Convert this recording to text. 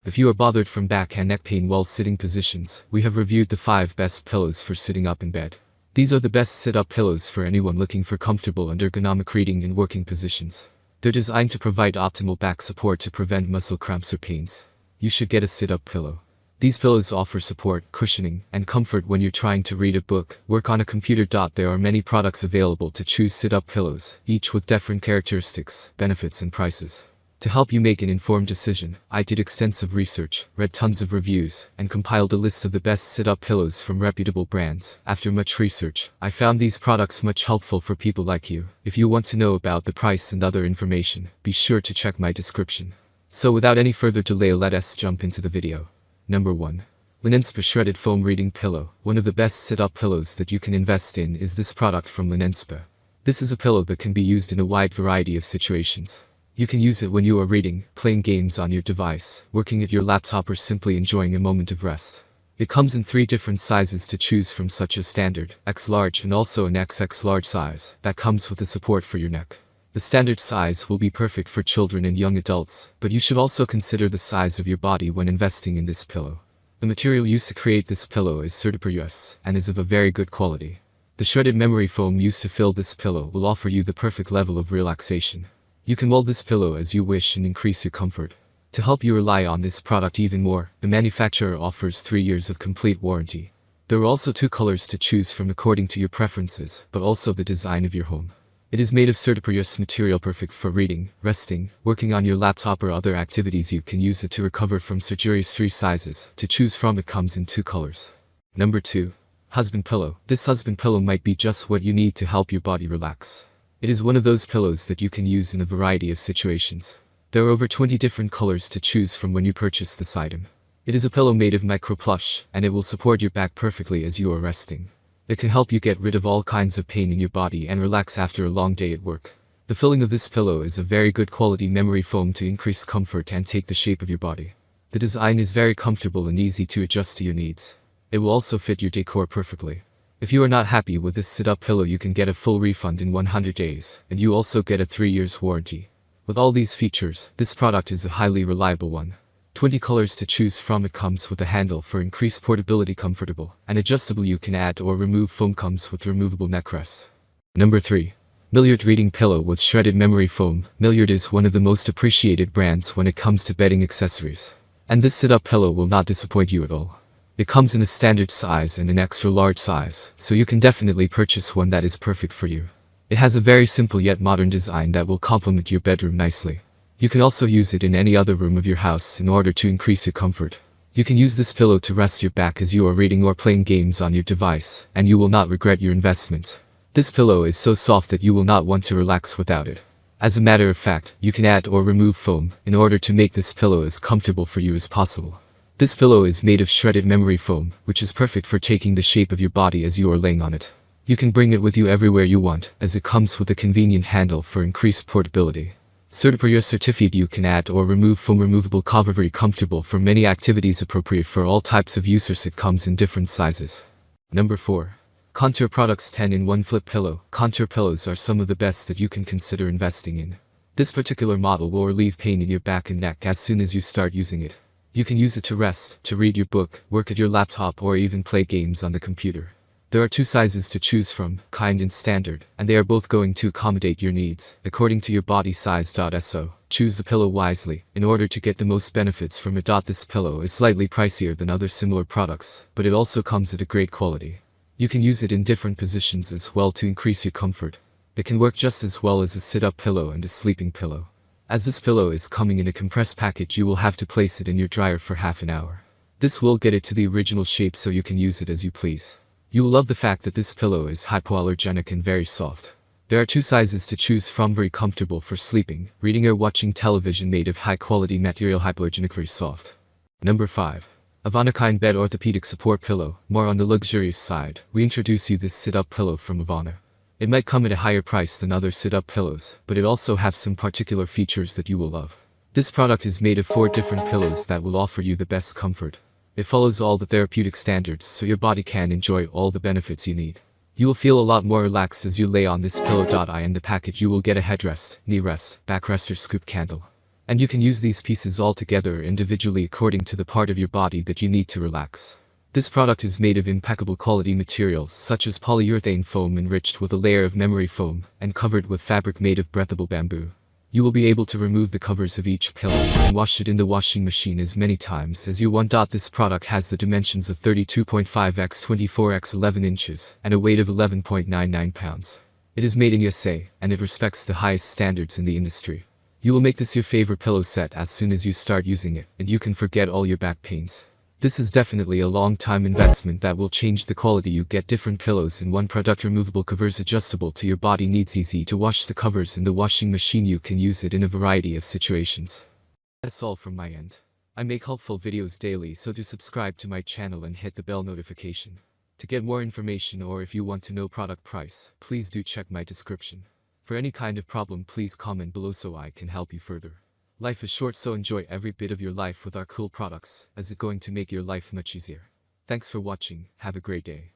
If you are bothered from back and neck pain while sitting positions, we have reviewed the 5 best pillows for sitting up in bed. These are the best sit-up pillows for anyone looking for comfortable and ergonomic reading and working positions. They're designed to provide optimal back support to prevent muscle cramps or pains. You should get a sit-up pillow. These pillows offer support, cushioning, and comfort when you're trying to read a book, work on a computer. There are many products available to choose sit-up pillows, each with different characteristics, benefits and prices. To help you make an informed decision, I did extensive research, read tons of reviews, and compiled a list of the best sit-up pillows from reputable brands. After much research, I found these products much helpful for people like you. If you want to know about the price and other information, be sure to check my description. So without any further delay, let us jump into the video. Number 1. Linenspa Shredded Foam Reading Pillow. One of the best sit-up pillows that you can invest in is this product from Linenspa. This is a pillow that can be used in a wide variety of situations. You can use it when you are reading, playing games on your device, working at your laptop, or simply enjoying a moment of rest. It comes in 3 different sizes to choose from, such as standard, X large, and also an XX large size that comes with the support for your neck. The standard size will be perfect for children and young adults, but you should also consider the size of your body when investing in this pillow. The material used to create this pillow is Certipur US and is of a very good quality. The shredded memory foam used to fill this pillow will offer you the perfect level of relaxation. You can mold this pillow as you wish and increase your comfort. To help you rely on this product even more, the manufacturer offers 3 years of complete warranty. There are also 2 colors to choose from according to your preferences, but also the design of your home. It is made of Certipur US material, perfect for reading, resting, working on your laptop, or other activities. You can use it to recover from surgery's 3 sizes. To choose from, it comes in 2 colors. Number 2. Husband Pillow. This husband pillow might be just what you need to help your body relax. It is one of those pillows that you can use in a variety of situations. There are over 20 different colors to choose from when you purchase this item. It is a pillow made of micro plush, and it will support your back perfectly as you are resting. It can help you get rid of all kinds of pain in your body and relax after a long day at work. The filling of this pillow is a very good quality memory foam to increase comfort and take the shape of your body. The design is very comfortable and easy to adjust to your needs. It will also fit your decor perfectly. If you are not happy with this sit-up pillow, you can get a full refund in 100 days, and you also get a 3 years warranty. With all these features, this product is a highly reliable one. 20 colors to choose from. It comes with a handle for increased portability, comfortable and adjustable. You can add or remove foam. Comes with removable neck rest. Number 3. Milliard Reading Pillow with Shredded Memory Foam. Milliard is one of the most appreciated brands when it comes to bedding accessories. And this sit-up pillow will not disappoint you at all. It comes in a standard size and an extra large size, so you can definitely purchase one that is perfect for you. It has a very simple yet modern design that will complement your bedroom nicely. You can also use it in any other room of your house in order to increase your comfort. You can use this pillow to rest your back as you are reading or playing games on your device, and you will not regret your investment. This pillow is so soft that you will not want to relax without it. As a matter of fact, you can add or remove foam in order to make this pillow as comfortable for you as possible. This pillow is made of shredded memory foam, which is perfect for taking the shape of your body as you are laying on it. You can bring it with you everywhere you want, as it comes with a convenient handle for increased portability. Certipur US certified. You can add or remove foam. Removable cover, very comfortable for many activities, appropriate for all types of users. It comes in different sizes. Number 4. Contour Products 10-in-1 Flip Pillow. Contour pillows are some of the best that you can consider investing in. This particular model will relieve pain in your back and neck as soon as you start using it. You can use it to rest, to read your book, work at your laptop, or even play games on the computer. There are 2 sizes to choose from, kind and standard, and they are both going to accommodate your needs, according to your body size. So, choose the pillow wisely, in order to get the most benefits from it. This pillow is slightly pricier than other similar products, but it also comes at a great quality. You can use it in different positions as well to increase your comfort. It can work just as well as a sit-up pillow and a sleeping pillow. As this pillow is coming in a compressed package, you will have to place it in your dryer for half an hour. This will get it to the original shape so you can use it as you please. You will love the fact that this pillow is hypoallergenic and very soft. There are 2 sizes to choose from, very comfortable for sleeping, reading, or watching television, made of high quality material, hypoallergenic, very soft. Number 5. Avana Kind Bed Orthopedic Support Pillow. More on the luxurious side, we introduce you this sit-up pillow from Avana. It might come at a higher price than other sit-up pillows, but it also has some particular features that you will love. This product is made of 4 different pillows that will offer you the best comfort. It follows all the therapeutic standards so your body can enjoy all the benefits you need. You will feel a lot more relaxed as you lay on this pillow. In the package you will get a headrest, knee rest, backrest, or scoop candle. And you can use these pieces all together individually according to the part of your body that you need to relax. This product is made of impeccable quality materials such as polyurethane foam enriched with a layer of memory foam and covered with fabric made of breathable bamboo. You will be able to remove the covers of each pillow and wash it in the washing machine as many times as you want. This product has the dimensions of 32.5 x 24 x 11 inches and a weight of 11.99 pounds. It is made in USA and it respects the highest standards in the industry. You will make this your favorite pillow set as soon as you start using it, and you can forget all your back pains. This is definitely a long-time investment that will change the quality. You get different pillows in one product, removable covers adjustable to your body needs, easy to wash the covers in the washing machine. You can use it in a variety of situations. That's all from my end. I make helpful videos daily, so do subscribe to my channel and hit the bell notification. To get more information or if you want to know product price, please do check my description. For any kind of problem, please comment below so I can help you further. Life is short, so enjoy every bit of your life with our cool products, as it's going to make your life much easier. Thanks for watching, have a great day.